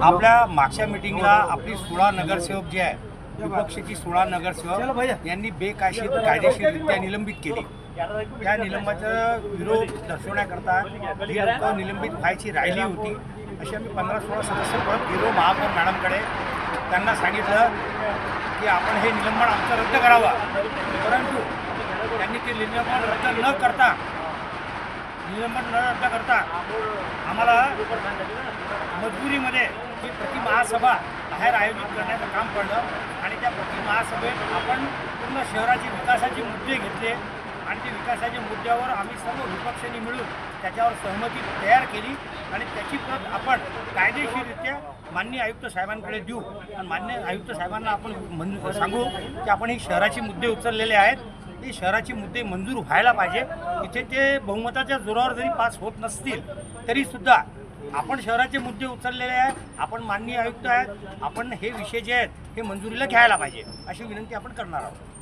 आपल्या मागच्या मीटिंगला आपली 16 नगरसेवक जे आहे विपक्षाची 16 नगरसेवक यांनी कायदेशीररित्या निलंबित केली। त्या निलंबनाचा विरोध दर्शवण्याकरता ही लोकं निलंबित व्हायची राहिली होती। अशी आम्ही 15-16 सदस्य परत गेलो महापौर मॅडमकडे, त्यांना सांगितलं की आपण हे निलंबन आमचं रद्द करावं, परंतु त्यांनी ते निलंबन रद्द न करता आम्हाला मजबुरीमध्ये ही प्रति महासभा बाहेर आयोजित करण्याचं काम पडलं आणि त्या प्रति महासभेत आपण पूर्ण शहराचे विकासाचे मुद्दे घेतले आणि ते विकासाच्या मुद्द्यावर आम्ही सर्व विपक्षांनी मिळून त्याच्यावर सहमती तयार केली आणि त्याची प्रत आपण कायदेशीररित्या माननीय आयुक्त साहेबांकडे देऊ आणि माननीय आयुक्त साहेबांना आपण सांगू की आपण ही शहराचे मुद्दे उचललेले आहेत, ते शहराचे मुद्दे मंजूर व्हायला पाहिजे। इथे ते बहुमताच्या जोरावर जरी पास होत नसतील तरीसुद्धा आपण शहराचे मुद्दे उचललेले आहेत, आपण माननीय आयुक्त आहेत, आपण हे विषय जे आहेत हे मंजुरीला घ्यायला पाहिजे अशी विनंती आपण करणार आहोत।